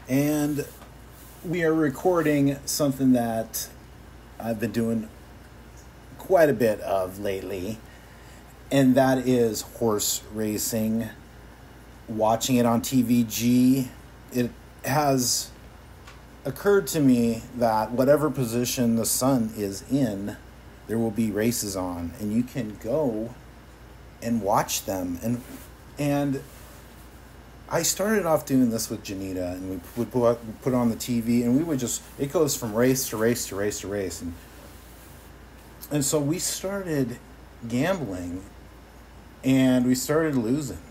And we are recording something that I've been doing quite a bit of lately, and that is horse racing. Watching it on TVG, it has occurred to me that whatever position the sun is in, there will be races on, and you can go and watch them. And I started off doing this with Janita, and we would put on the TV, and we would just, it goes from race to race to race to race. And so we started gambling, and we started losing.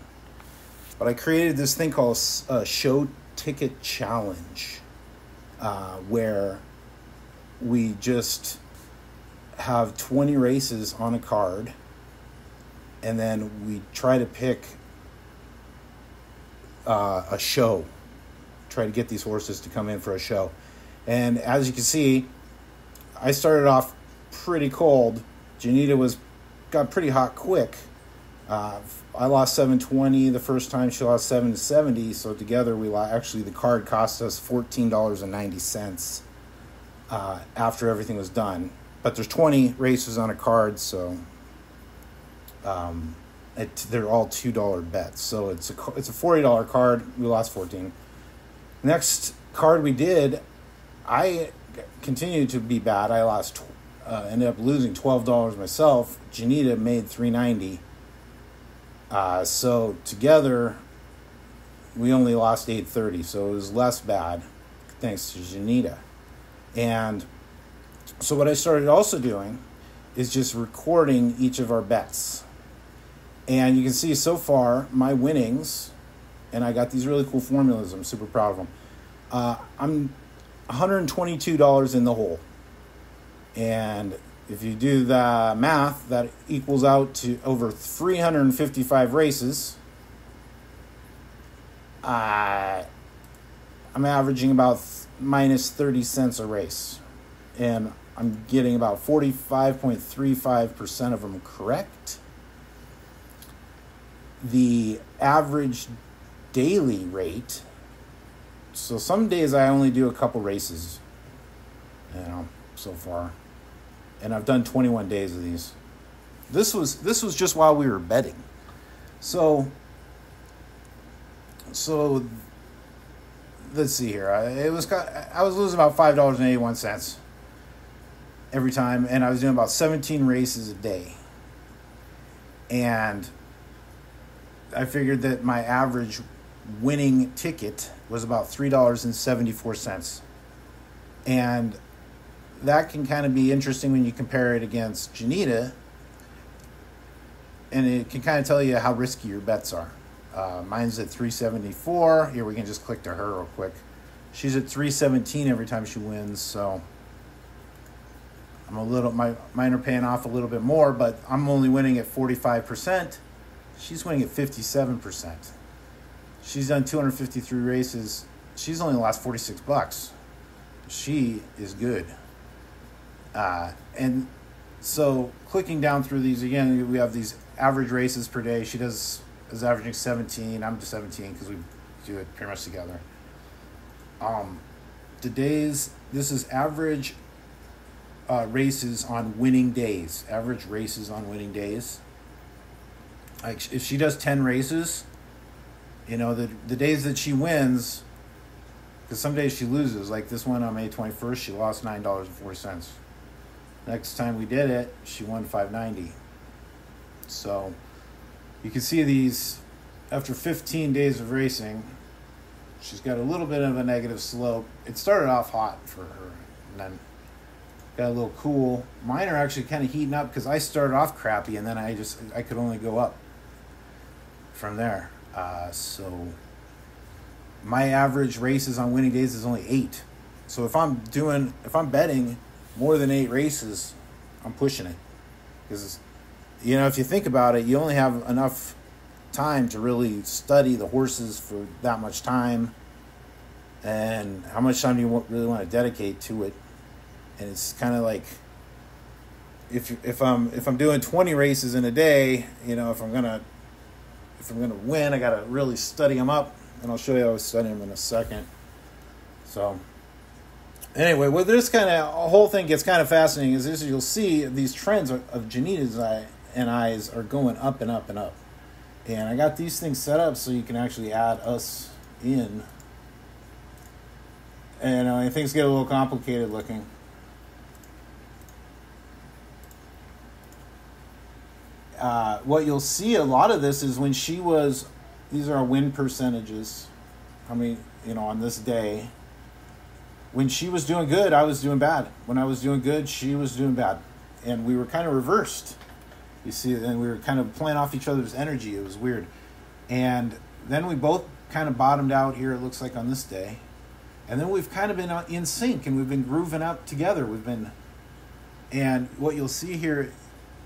But I created this thing called a show ticket challenge, where we just have 20 races on a card, and then we try to pick a show, try to get these horses to come in for a show. And as you can see, I started off pretty cold. Janita got pretty hot quick. I lost 720 the first time. She lost 770. So together actually the card cost us $14.90 after everything was done. But there's 20 races on a card, so they're all $2 bets. So it's a $40 card. We lost 14. Next card we did, I continued to be bad. I ended up losing $12 myself. Janita made $3.90. So together, we only lost $8.30, so it was less bad, thanks to Janita. And so what I started also doing is just recording each of our bets. And you can see so far my winnings, and I got these really cool formulas. I'm super proud of them. I'm $122 in the hole. And if you do the math, that equals out to over 355 races. I'm averaging about minus 30 cents a race. And I'm getting about 45.35% of them correct. The average daily rate, so some days I only do a couple races, so far. And I've done 21 days of these. This was just while we were betting. So let's see here. I was losing about $5.81 every time, and I was doing about 17 races a day. And I figured that my average winning ticket was about $3.74. And that can kind of be interesting when you compare it against Janita, and it can kind of tell you how risky your bets are. Mine's at 374. Here, we can just click to her real quick. She's at 317 every time she wins, so mine are paying off a little bit more, but I'm only winning at 45%. She's winning at 57%. She's done 253 races. She's only lost $46. She is good. And so clicking down through these again, we have these average races per day. She is averaging 17. I'm just 17 because we do it pretty much together. This is average races on winning days. Average races on winning days. Like if she does 10 races, the days that she wins, because some days she loses. Like this one on May 21st, she lost $9.40. Next time we did it, she won $5.90. So you can see these after 15 days of racing, she's got a little bit of a negative slope. It started off hot for her, and then got a little cool. Mine are actually kind of heating up because I started off crappy, and then I could only go up from there. So my average races on winning days is only 8. So if I'm betting more than 8 races, I'm pushing it. Because, if you think about it, you only have enough time to really study the horses for that much time. And how much time do you really want to dedicate to it? And it's kind of like, if I'm doing 20 races in a day, if I'm gonna win, I gotta really study them up. And I'll show you how I study them in a second. So anyway, what this kind of whole thing gets kind of fascinating is this: you'll see these trends of Janita's and I's are going up and up and up. And I got these things set up so you can actually add us in. And things get a little complicated looking. What you'll see a lot of this is when she was, these are our win percentages. I mean, on this day. When she was doing good, I was doing bad. When I was doing good, she was doing bad. And we were kind of reversed. You see, and we were kind of playing off each other's energy. It was weird. And then we both kind of bottomed out here, it looks like, on this day. And then we've kind of been in sync, and we've been grooving up together. And what you'll see here,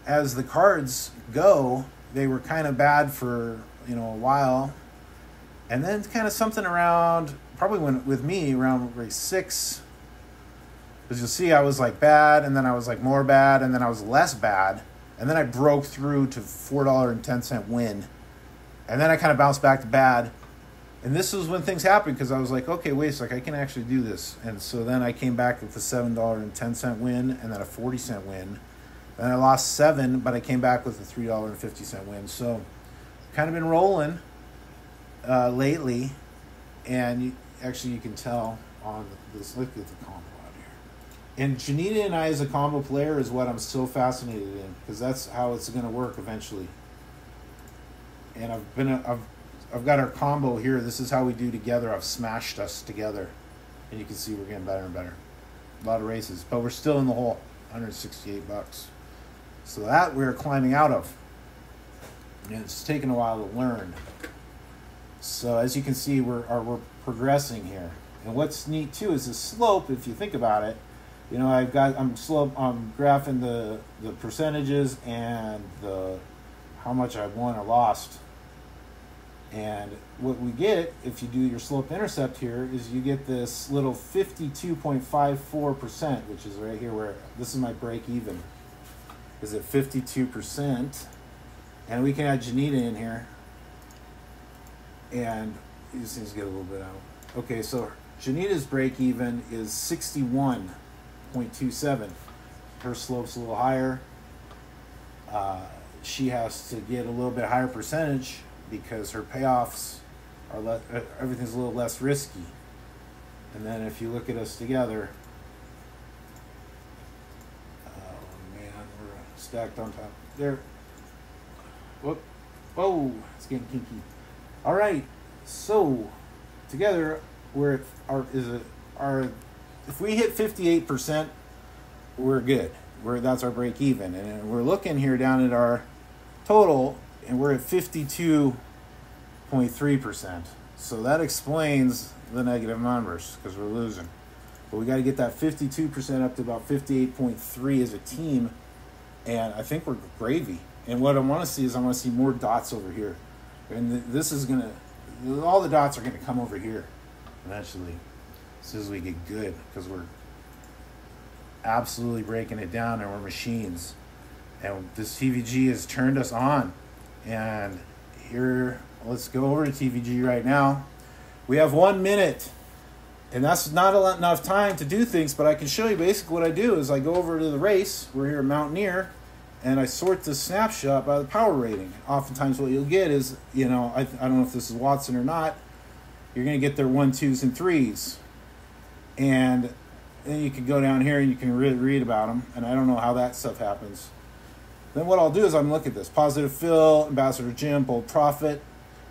as the cards go, they were kind of bad for, a while. And then kind of something around, probably with me, around race 6. Because you'll see I was like bad, and then I was like more bad, and then I was less bad. And then I broke through to $4.10 win. And then I kind of bounced back to bad. And this was when things happened, because I was like, okay, wait a sec, I can actually do this. And so then I came back with a $7.10 win, and then a 40-cent win. Then I lost 7, but I came back with a $3.50 win. So kind of been rolling lately. And you can tell on this. Look at the combo out here. And Janita and I as a combo player is what I'm so fascinated in, because that's how it's going to work eventually. And I've got our combo here. This is how we do together. I've smashed us together, and you can see we're getting better and better. A lot of races, but we're still in the hole. $168. So that we're climbing out of, and it's taken a while to learn. So as you can see, we're progressing here. And what's neat too is the slope. If you think about it, I'm graphing the percentages and how much I won or lost. And what we get, if you do your slope intercept here, is you get this little 52.54%, which is right here where this is my break even. Is at 52%. And we can add Janita in here. And these things get a little bit out. Okay, so Janita's break even is 61.27. Her slope's a little higher. She has to get a little bit higher percentage, because her payoffs are everything's a little less risky. And then if you look at us together, oh man, we're stacked on top there. Whoop! Oh, it's getting kinky. All right, so together if we hit 58%, we're good. That's our break even, and we're looking here down at our total. And we're at 52.3%. So that explains the negative numbers, because we're losing. But we got to get that 52% up to about 58.3 as a team. And I think we're gravy. And what I want to see is I want to see more dots over here. And this is going to, all the dots are going to come over here eventually, as soon as we get good, because we're absolutely breaking it down, and we're machines. And this TVG has turned us on. And here, let's go over to TVG right now. We have 1 minute, and that's not enough time to do things, but I can show you basically what I do is I go over to the race. We're here at Mountaineer, and I sort the snapshot by the power rating. Oftentimes what you'll get is, I don't know if this is Watson or not, you're going to get their 1, 2s, and 3s. And then you can go down here and you can read about them, and I don't know how that stuff happens. Then what I'll do is I'm look at this. Positive Phil, Ambassador Jim, Bold Prophet,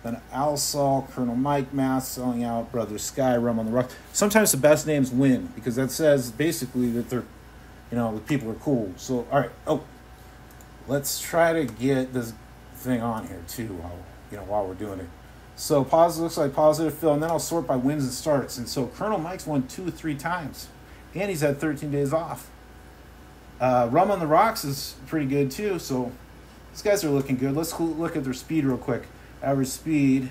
then Al Sol, Colonel Mike, Mass, Selling Out, Brother Sky, Rum on the Rock. Sometimes the best names win, because that says basically that they're, the people are cool. So, all right. Oh, let's try to get this thing on here too while we're doing it. So looks like Positive Phil, and then I'll sort by wins and starts. And so Colonel Mike's won 2 or 3 times, and he's had 13 days off. Rum on the Rocks is pretty good too, so these guys are looking good. Let's look at their speed real quick. Average speed.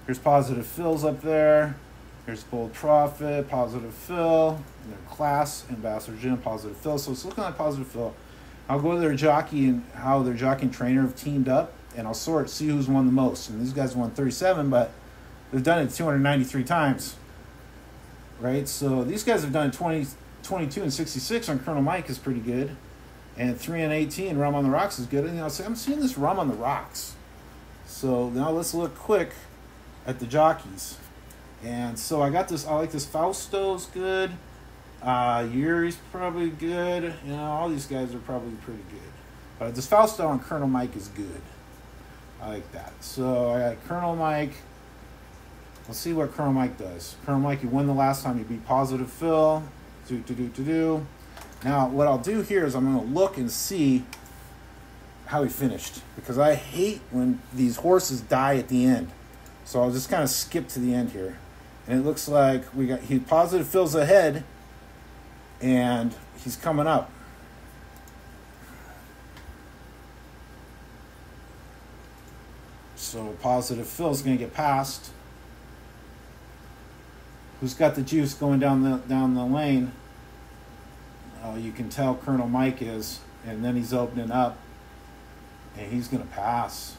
Here's Positive Phil's up there. Here's Bold Prophet, Positive Phil, and their class, Ambassador Jim, Positive Phil. So it's looking like Positive Phil. I'll go to their jockey and how their jockey and trainer have teamed up, and I'll see who's won the most. And these guys won 37, but they've done it 293 times. right? So these guys have done 20, 22 and 66 on Colonel Mike is pretty good. And 3 and 18, Rum on the Rocks is good. And I'm seeing this Rum on the Rocks. So now let's look quick at the Jockeys. And so I got this, I like this Fausto's good. Yuri's probably good. You know, all these guys are probably pretty good. But this Fausto on Colonel Mike is good. I like that. So I got Colonel Mike. Let's see what Colonel Mike does. Colonel Mike, you won the last time. You beat Positive Phil. Do. Now, what I'll do here is I'm going to look and see how he finished. Because I hate when these horses die at the end. So I'll just kind of skip to the end here. And it looks like he Positive Phil's ahead. And he's coming up. So Positive Phil's going to get past. Who's got the juice going down the lane? You can tell Colonel Mike is, and then he's opening up, and he's going to pass.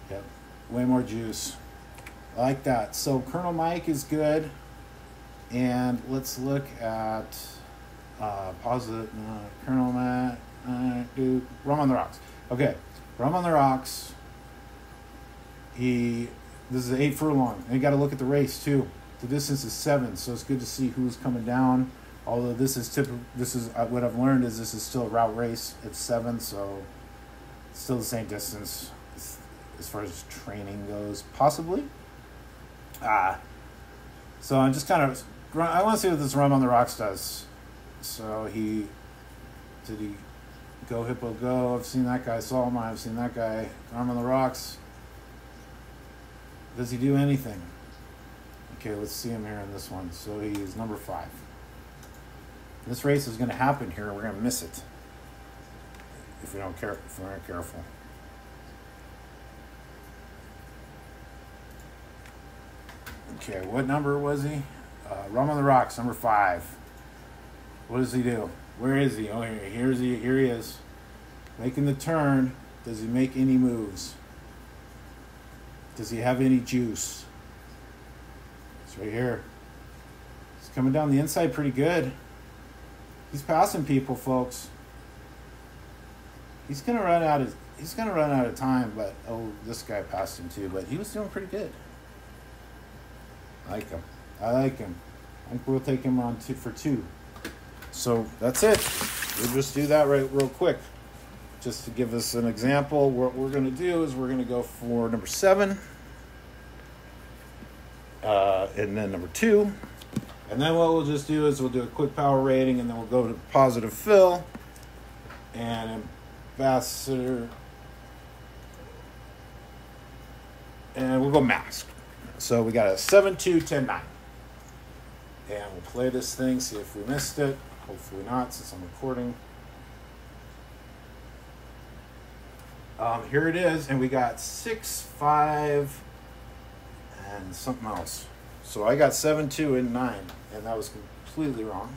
Yep, way more juice. I like that. So Colonel Mike is good, and let's look at Colonel Matt. Rum on the Rocks. Okay, Rum on the Rocks. This is 8 furlong. And you got to look at the race too. The distance is 7, so it's good to see who's coming down. Although this is what I've learned is this is still a route race. It's 7, so it's still the same distance as far as training goes, possibly. So I'm just kind of I want to see what this Rum on the Rocks does. So did he go Hippo Go? I've seen that guy. Solomon. I've seen that guy. Rum on the Rocks. Does he do anything? Okay, let's see him here in this one. So he's number 5. This race is going to happen here. We're going to miss it if we aren't careful. Okay, what number was he? Rum on the Rocks, number 5. What does he do? Where is he? Oh, here he is. Making the turn. Does he make any moves? Does he have any juice? It's right here. He's coming down the inside pretty good. He's passing people, folks. He's gonna run out of time, but this guy passed him too, but he was doing pretty good. I like him. I think we'll take him on for 2. So that's it. We'll just do that real quick. Just to give us an example, what we're going to do is we're going to go for number 7. And then number 2. And then what we'll just do is we'll do a quick power rating, and then we'll go to Positive Phil and Ambassador. And we'll go Mask. So we got a 7, 2, 10, 9. And we'll play this thing, see if we missed it. Hopefully not, since I'm recording. Here it is, and we got 6, 5, and something else. So I got 7, 2, and 9, and that was completely wrong.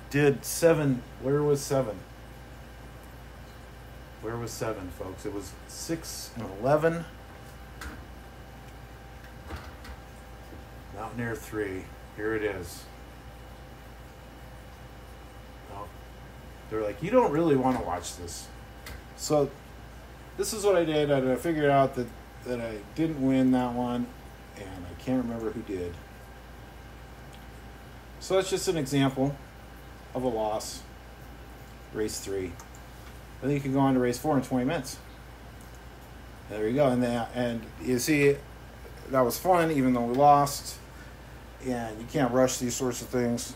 Did 7, where was 7? Where was 7, folks? It was 6 and 11. Mountaineer 3, here it is. Well, they're like, you don't really want to watch this. So this is what I did. I figured out that I didn't win that one, and I can't remember who did. So that's just an example of a loss. Race 3. Then you can go on to race 4 in 20 minutes. There you go. And you see, that was fun, even though we lost. And you can't rush these sorts of things.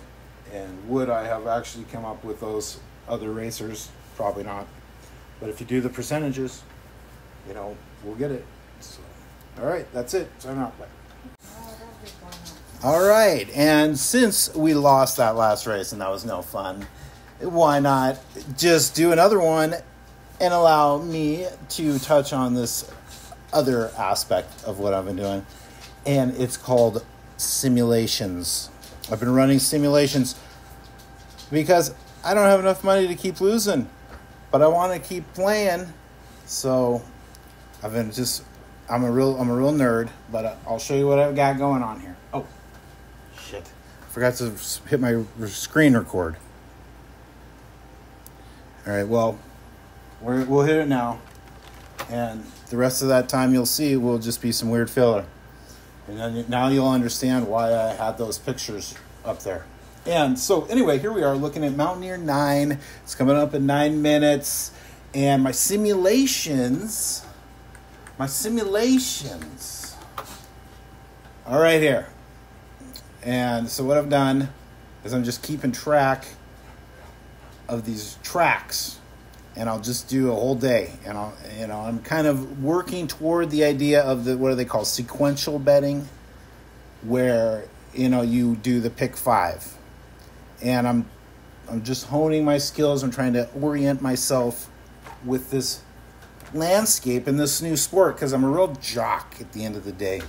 And would I have actually come up with those other racers? Probably not. But if you do the percentages, we'll get it. So, all right, that's it. Sign out. Bye. All right, and since we lost that last race and that was no fun, why not just do another one and allow me to touch on this other aspect of what I've been doing, and it's called simulations. I've been running simulations because I don't have enough money to keep losing, but I want to keep playing, so I've been just I'm a real nerd, but I'll show you what I've got going on here. Oh, shit. Forgot to hit my screen record. All right, well, we'll hit it now. And the rest of that time you'll see will just be some weird filler. And then now you'll understand why I had those pictures up there. And so anyway, here we are looking at Mountaineer 9. It's coming up in 9 minutes. And my simulations are right here. And so what I've done is I'm just keeping track of these tracks. And I'll just do a whole day. And I'm kind of working toward the idea of what do they call sequential betting, where, you do the pick 5. And I'm just honing my skills. I'm trying to orient myself with this landscape in this new sport, because I'm a real jock at the end of the day.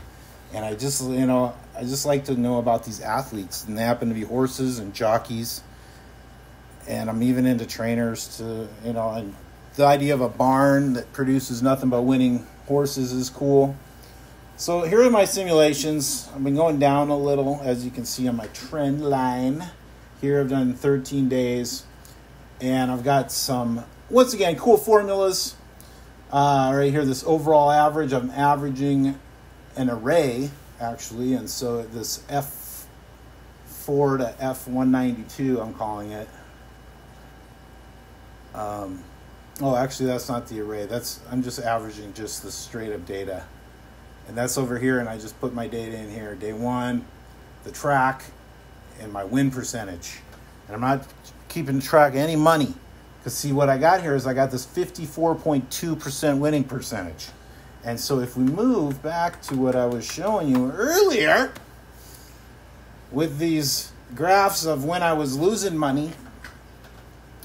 And I just like to know about these athletes, and they happen to be horses and jockeys. And I'm even into trainers and the idea of a barn that produces nothing but winning horses is cool. So here are my simulations. I've been going down a little, as you can see on my trend line. Here I've done 13 days. And I've got some, once again, cool formulas. Right here, this overall average, I'm averaging an array, actually. And so this F4 to F192, I'm calling it. Actually, that's not the array. I'm just averaging just the straight up data. And that's over here, and I just put my data in here. Day 1, the track, and my win percentage. And I'm not keeping track of any money. Because see, what I got here is I got this 54.2% winning percentage. And so if we move back to what I was showing you earlier, with these graphs of when I was losing money,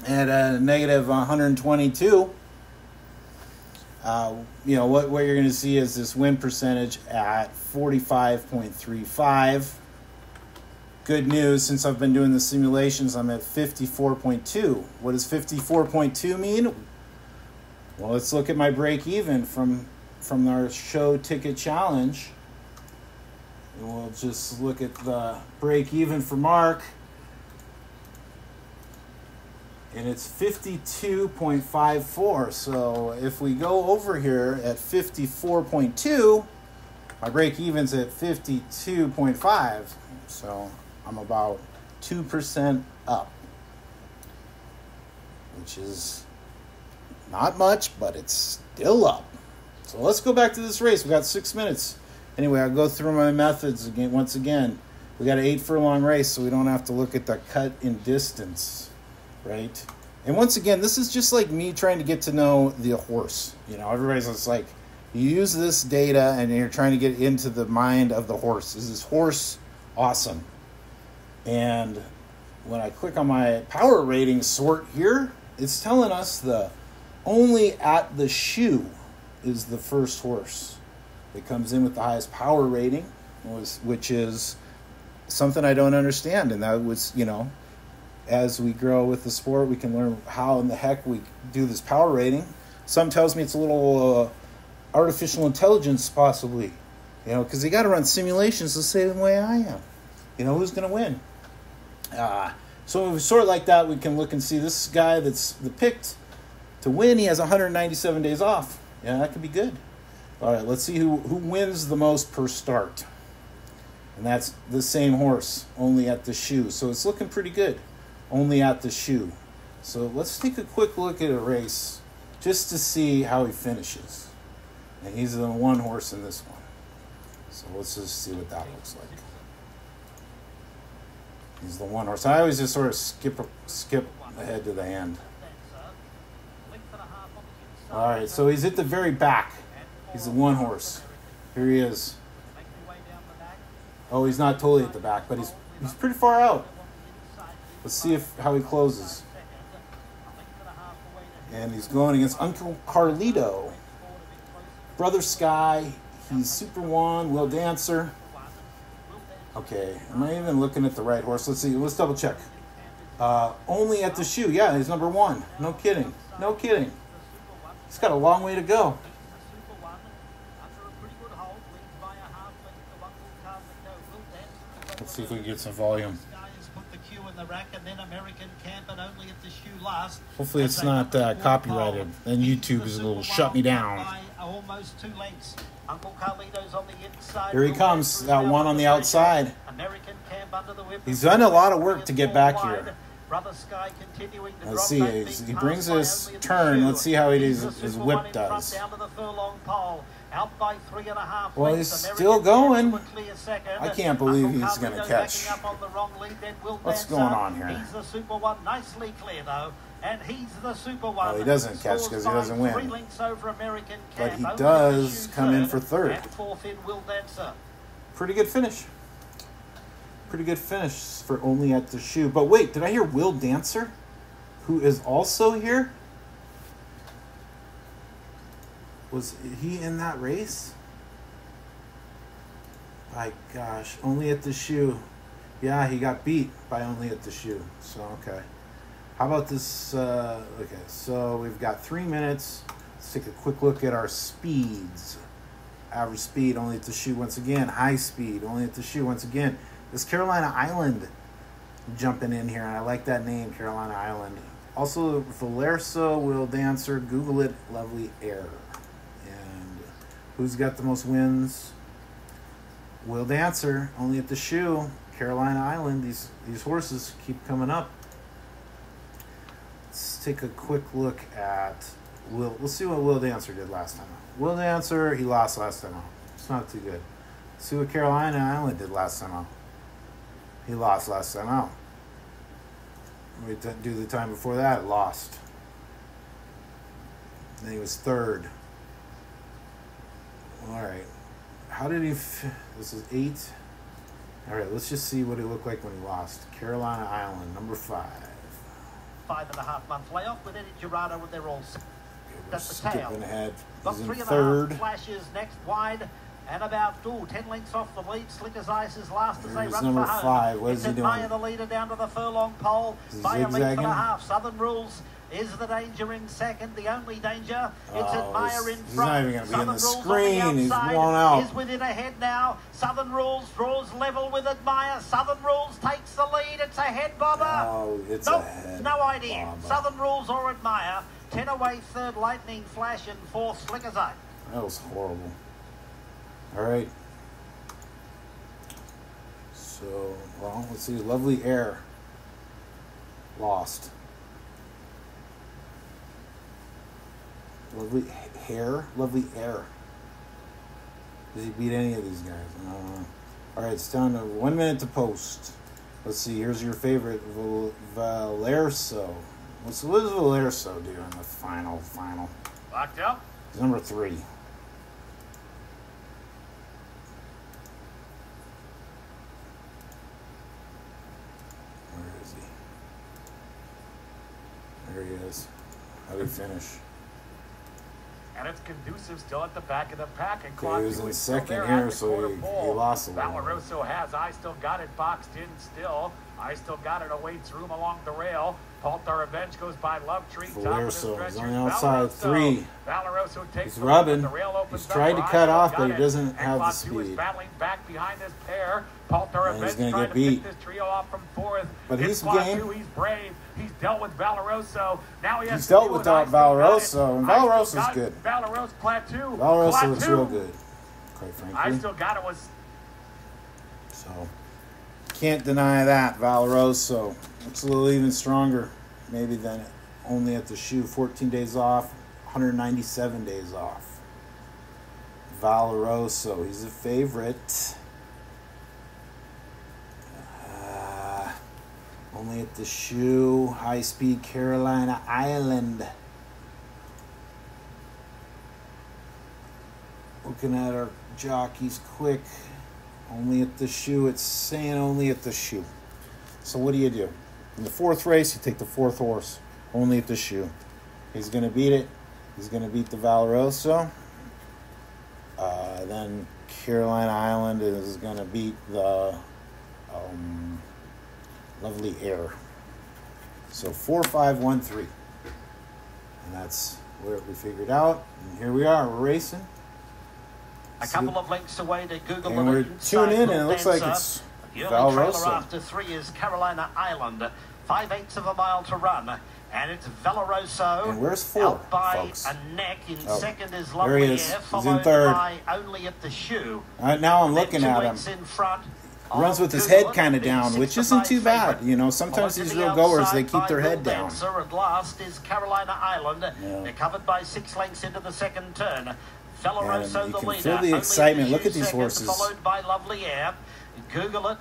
at a negative 122, what you're going to see is this win percentage at 45.35. Good news, since I've been doing the simulations, I'm at 54.2. What does 54.2 mean? Well, let's look at my break even from our show ticket challenge. And we'll just look at the break even for Mark. And it's 52.54. So if we go over here at 54.2, my break even's at 52.5. So I'm about 2% up, which is not much, but it's still up. So let's go back to this race. We got 6 minutes. Anyway, I'll go through my methods again. Once again, we got an 8 furlong race, so we don't have to look at the cut in distance. Right? And once again, this is just like me trying to get to know the horse. Everybody's just like, you use this data and you're trying to get into the mind of the horse. Is this horse awesome? And when I click on my power rating sort here, it's telling us the only at the shoe is the first horse that comes in with the highest power rating, which is something I don't understand. And that was, as we grow with the sport, we can learn how in the heck we do this power rating. Some tells me it's a little artificial intelligence, possibly, because you got to run simulations the same way I am. Who's going to win? So if we sort like that, we can look and see this guy that's picked to win. He has 197 days off. Yeah, that could be good. All right, let's see who wins the most per start. And that's the same horse, only at the shoe. So it's looking pretty good. Only at the shoe. So let's take a quick look at a race just to see how he finishes. And he's the one horse in this one. So let's just see what that looks like. He's the one horse. I always just sort of skip ahead to the end. All right, so he's at the very back. He's the one horse. Here he is. Oh, he's not totally at the back, but he's pretty far out. Let's see how he closes. And he's going against Uncle Carlito. Brother Sky. He's Super One, Will Dancer. Okay, am I even looking at the right horse? Let's see. Let's double check. Only at the shoe. Yeah, he's number 1. No kidding. No kidding. He's got a long way to go. See if we can get some volume. Hopefully it's not copyrighted. Then YouTube is will shut me down. Here he comes, that one on the outside. He's done a lot of work to get back here. Let's see, he brings his turn. Let's see how his whip does. Well, he's still going. I can't believe he's going to catch. What's going on here? He's the super one, nicely clear though. And he's the super one. Well, he doesn't catch because he doesn't win. But he does come in for third. Pretty good finish. Pretty good finish for only at the shoe. But wait, did I hear Will Dancer, who is also here? Was he in that race? My gosh, only at the shoe. Yeah, he got beat by only at the shoe. So, okay. How about this? Okay, so we've got 3 minutes. Let's take a quick look at our speeds. Average speed, only at the shoe once again. High speed, only at the shoe once again. This Carolina Island jumping in here, and I like that name, Carolina Island. Also, Valerso, Will Dancer, Google it, Lovely Air. And who's got the most wins? Will Dancer, only at the shoe, Carolina Island. These horses keep coming up. Let's take a quick look at Will. We'll see what Will Dancer did last time out. Will Dancer, he lost last time out. It's not too good. Let's see what Carolina Island did last time out. He lost last time out. We do the time before that, lost. Then he was third. All right. How did he? This is 8. All right. Let's just see what it looked like when he lost. Carolina Island, number 5. 5.5 month layoff with Eddie Gerardo, and they're all. That's the tail. Ahead. Got He's 3.5 flashes next wide. And about 10 lengths off the lead. Slicker's Ice is last as they run number for home. 5. What is he doing? Maya, the leader, down to the furlong pole by a length and a half. Southern Rules is the danger in second. The only danger. It's Admire in front. He's not even going to be in the screen. He's blown out. Is within ahead now. Southern Rules draws level with Admire. Southern Rules takes the lead. It's ahead, Bobber. Oh, it's ahead. No idea. Bobber. Southern Rules or Admire. 10 away, third Lightning Flash, and fourth Slicker's Eye. That was horrible. All right. So, well, let's see. Lovely Air. Lost. Lovely Hair? Lovely Air. Does he beat any of these guys? I don't know. All right, it's down to 1 minute to post. Let's see. Here's your favorite, Valerso. What does Valerso do in the final? Locked up. He's number 3. There he is. How did he finish? And it's Conducive still at the back of the pack. And he was in second here, so he lost a little. Valeroso has I Still Got It boxed in still. I Still Got It awaits room along the rail. Paltar Revenge goes by Love Tree. Valerso is on the outside 3. Valeroso takes he's rubbing. He's tried to cut off, but he doesn't have the speed. Battling back behind this pair. Paltar Revenge trying get beat. This trio off from 4th. But he's game. He's brave. He's dealt with Valeroso. Now he has dealt with Valeroso, and Valeroso's good. Valeroso Plateau. Valeroso looks real good, quite frankly. I Still Got It was. So, can't deny that. Valeroso looks a little even stronger, maybe than only at the shoe. 14 days off, 197 days off. Valeroso, he's a favorite. Only at the shoe. High speed Carolina Island. Looking at our jockeys quick. Only at the shoe. It's saying only at the shoe. So what do? In the 4th race, you take the 4th horse. Only at the shoe. He's going to beat it. He's going to beat the Valeroso. Then Carolina Island is going to beat the Lovely Air. So 4, 5, 1, 3. And that's what we figured out. And here we are. We're racing. A couple of lengths away to Google. And we're tuning in, and it looks like it's The early trailer Valroso. after 3 is Carolina Island. 5/8 of a mile to run. And it's Valroso. And where's 4, out by folks? a neck. In Oh, second is there Lovely he is. Air, He's followed in third. by Only at the Shoe. Now I'm Then looking at him. 2/8 in front. He runs with his Google head it, kind of the down, which 6 isn't to too 5 bad. favourite. You know, sometimes Followed these to the real goers, outside they keep by their head Will down. Dancer, and last is Carolina Island. Yeah. They're covered by 6 lengths into the second turn. And Valroso you the can leader. feel the Only excitement. the Look Shoe at these second, horses. Followed by Lovely Air. Google it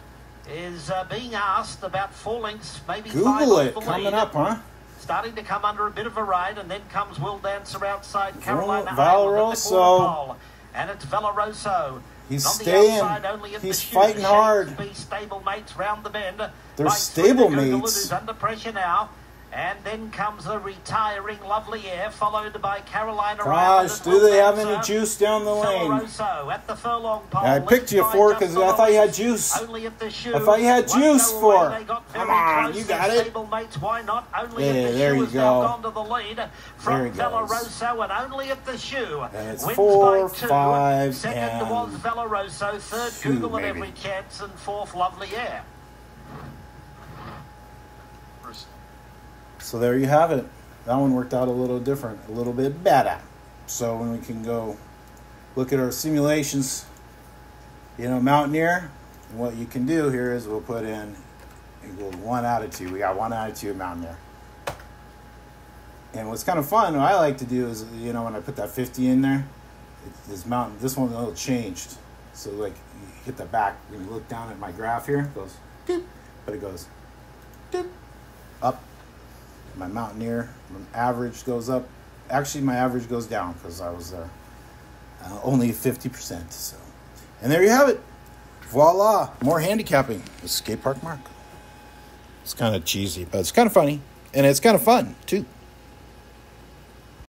is being asked about 4 lengths, maybe 5 Google off it. the Coming lead. up, huh? Starting to come under a bit of a ride, and then comes Will Dancer outside Carolina Valroso. Island at the quarter pole. And it's Valroso. He's On the staying. outside, only at He's the Shoe. fighting hard. Shakespeare stablemates round the bend. They're By 3, the Google stablemates. It is under pressure now. And then comes the retiring Lovely Air, followed by Carolina Island. Gosh, and do Will they have Dancer. any juice down the lane? Valroso at the furlong pole. I picked you Left for by because just I thought you had the juice. Only at the Shoe. I thought you had One juice go for. away, they got Come very on, close. you Their got it. stablemates, why not? Only Yeah, at the there Shoe you has now go. gone to the lead There from he goes. Valroso, and Only at the Shoe. And it's wins 4, by 2. 5, Second and was Valroso. Third, 2, Google at maybe. every chance, and fourth, Lovely Air. So there you have it. That one worked out a little different, a little bit better. So when we can go look at our simulations, you know, Mountaineer, and what you can do here is we'll put in equals 1 out of 2. We got 1 out of 2 Mountaineer. And what's kind of fun, what I like to do is, you know, when I put that 50 in there, this one's a little changed. So like you hit the back, when you look down at my graph here, it goes doop, but it goes doop, up. My Mountaineer, my average goes up. Actually, my average goes down because I was only 50%. So, and there you have it. Voila, more handicapping with Skatepark Mark. It's kind of cheesy, but it's kind of funny, and it's kind of fun too.